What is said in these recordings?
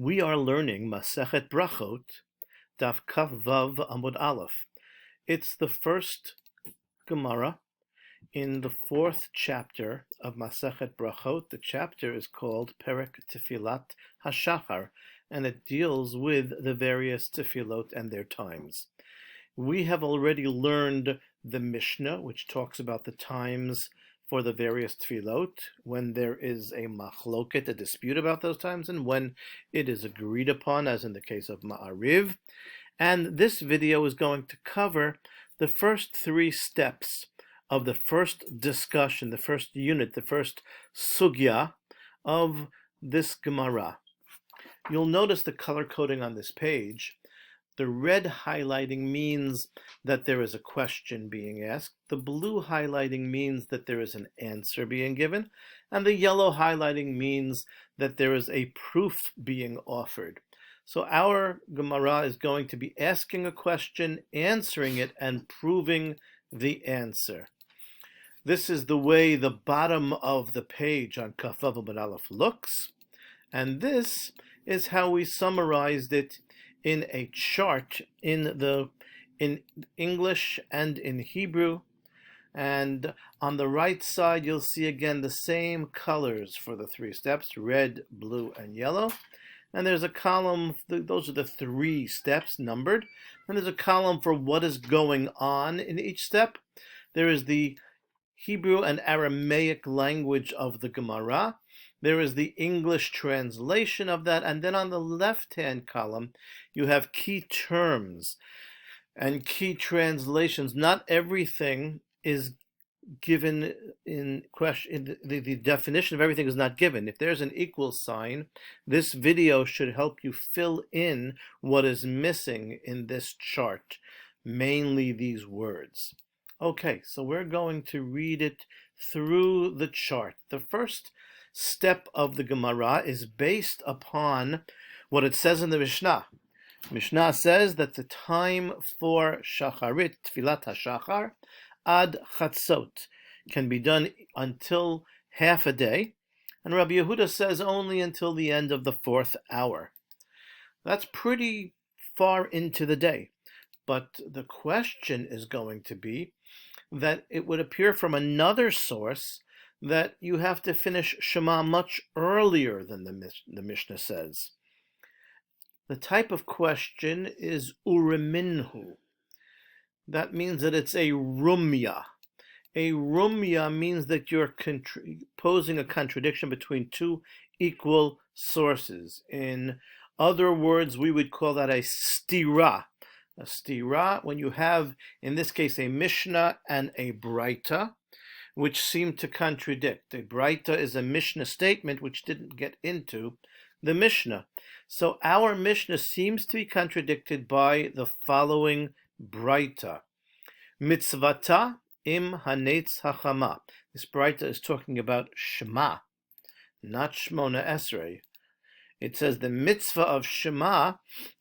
We are learning Masechet Berachot, Daf Kaf Vav Amud Aleph. It's the first Gemara in the fourth chapter of Masechet Berachot. The chapter is called Perek Tefilat HaShachar, and it deals with the various tefillot and their times. We have already learned the Mishnah, which talks about the times for the various tefillot, when there is a machloket, a dispute about those times, and when it is agreed upon, as in the case of Ma'ariv. And this video is going to cover the first three steps of the first discussion, the first unit, the first sugya of this Gemara. You'll notice the color coding on this page. The red highlighting means that there is a question being asked. The blue highlighting means that there is an answer being given. And the yellow highlighting means that there is a proof being offered. So our Gemara is going to be asking a question, answering it, and proving the answer. This is the way the bottom of the page on Kaf Vav Amud Aleph looks. And this is how we summarized it in a chart in English and in Hebrew. And on the right side, you'll see again the same colors for the three steps, red, blue, and yellow. And there's a column, those are the three steps numbered. And there's a column for what is going on in each step. There is the Hebrew and Aramaic language of the Gemara. There is the English translation of that, and then on the left-hand column, you have key terms and key translations. Not everything is given in question. The definition of everything is not given. If there's an equal sign, this video should help you fill in what is missing in this chart, mainly these words. Okay, so we're going to read it through the chart. The first step of the Gemara is based upon what it says in the Mishnah. Mishnah says that the time for Shacharit, Tfilat HaShachar, ad Chatzot, can be done until half a day, and Rabbi Yehuda says only until the end of the fourth hour. That's pretty far into the day, but the question is going to be that it would appear from another source that you have to finish Shema much earlier than the Mishnah says. The type of question is uriminhu. That means that it's a rumya. A rumya means that you're posing a contradiction between two equal sources. In other words, we would call that a stira. A stira, when you have, in this case, a Mishnah and a Braita, which seem to contradict. A Braita is a Mishnah statement which didn't get into the Mishnah. So our Mishnah seems to be contradicted by the following Braita. Mitzvata im hanetz hachama. This Braita is talking about Shema, not Shmona Esrei. It says the mitzvah of Shema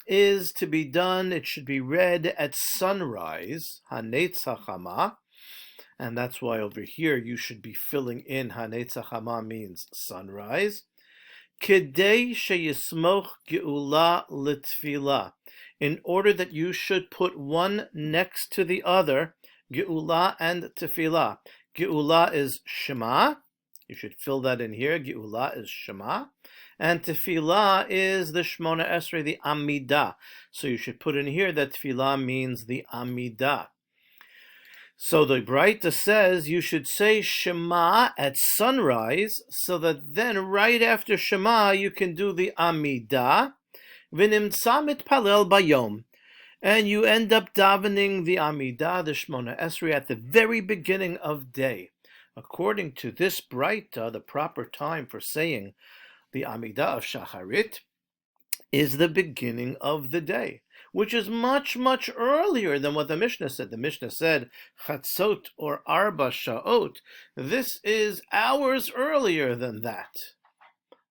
is to be done, it should be read at sunrise, hanetz hachama. And that's why over here you should be filling in hanetz hachama means sunrise. Kedei sheyismoch geula litfila. In order that you should put one next to the other, geula and tefillah. Geula is Shema. You should fill that in here. Geula is Shema. And tefillah is the Shmona Esrei, the Amidah. So you should put in here that tefillah means the Amidah. So the Braita says you should say Shema at sunrise, so that then right after Shema you can do the Amidah, v'nimtza mitpalel bayom, and you end up davening the Amidah, the Shmona Esrei, at the very beginning of day. According to this Braita, the proper time for saying the Amidah of Shacharit is the beginning of the day, which is much, much earlier than what the Mishnah said. The Mishnah said Chatzot or Arba Sha'ot. This is hours earlier than that.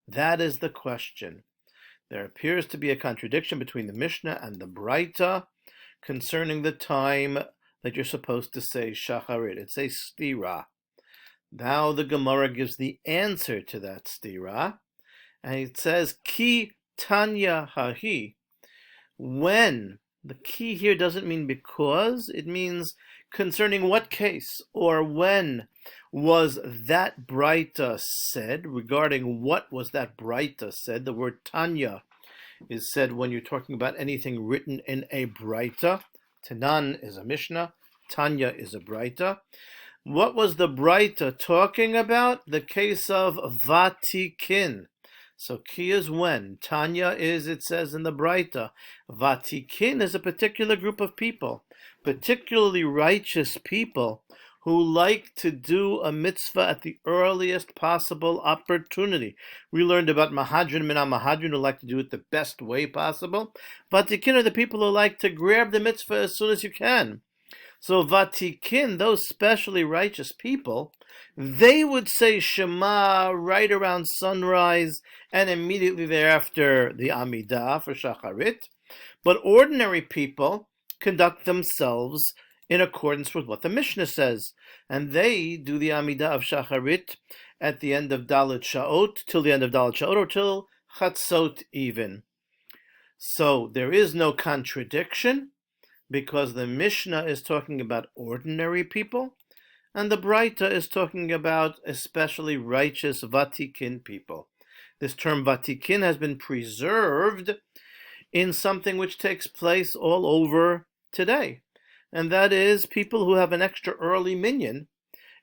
That is the question. There appears to be a contradiction between the Mishnah and the Braita concerning the time that you're supposed to say Shacharit. It's a stira. Now the Gemara gives the answer to that stira, and it says Ki Tanya hahi, when. The key here doesn't mean because, it means concerning what case or when was that Braita said, regarding what was that Braita said. The word Tanya is said when you're talking about anything written in a Braita. Tanan is a Mishnah, Tanya is a Braita. What was the Braita talking about? The case of Vatikin. So ki is when. Tanya is, it says in the Braita. Vatikin is a particular group of people, particularly righteous people, who like to do a mitzvah at the earliest possible opportunity. We learned about Mahadrin Mina Mahadrin, who like to do it the best way possible. Vatikin are the people who like to grab the mitzvah as soon as you can. So Vatikin, those specially righteous people, they would say Shema right around sunrise and immediately thereafter the Amidah for Shacharit. But ordinary people conduct themselves in accordance with what the Mishnah says. And they do the Amidah of Shacharit at the end of Dalet Sha'ot, till the end of Dalet Sha'ot, or till Chatzot even. So there is no contradiction, because the Mishnah is talking about ordinary people, and the Braita is talking about especially righteous Vatikin people. This term Vatikin has been preserved in something which takes place all over today, and that is people who have an extra early minyan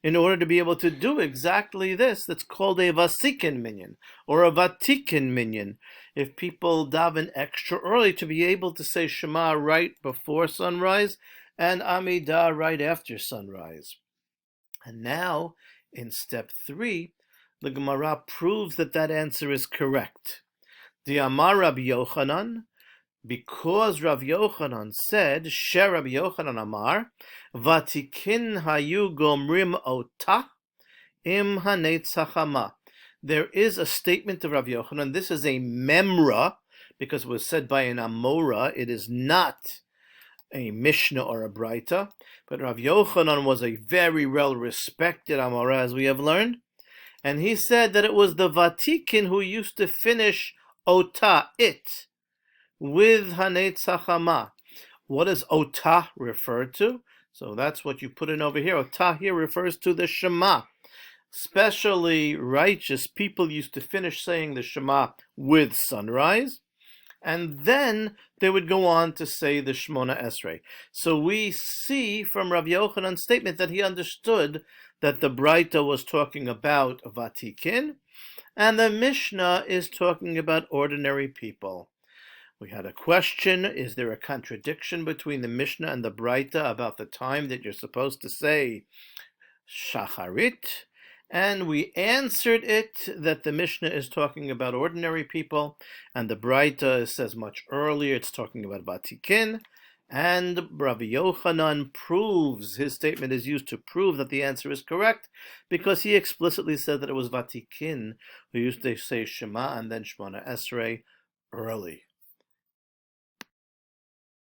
in order to be able to do exactly this. That's called a Vasikin minyan, or a Vatikin minyan. If people daven extra early to be able to say Shema right before sunrise and Amidah right after sunrise. And now, in step 3, the Gemara proves that that answer is correct. The Amar Rabbi Yochanan, because Rav Yochanan said, Sher Rabbi Yochanan Amar, Vatikin hayu gomrim ota im hanetzachama. There is a statement of Rav Yochanan. This is a memra, because it was said by an Amora. It is not a Mishnah or a Braita. But Rav Yochanan was a very well-respected Amora, as we have learned. And he said that it was the Vatikin who used to finish ota, it, with hanetzachama. What does ota refer to? So that's what you put in over here. Ota here refers to the Shema. Especially righteous people used to finish saying the Shema with sunrise, and then they would go on to say the Shmona Esrei. So we see from Rav Yochanan's statement that he understood that the Braita was talking about Vatikin, and the Mishnah is talking about ordinary people. We had a question: is there a contradiction between the Mishnah and the Braita about the time that you're supposed to say Shacharit? And we answered it that the Mishnah is talking about ordinary people, and the Braita says much earlier it's talking about Vatikin, and Rabbi Yochanan proves, his statement is used to prove that the answer is correct, because he explicitly said that it was Vatikin who used to say Shema and then Shmona Esrei early.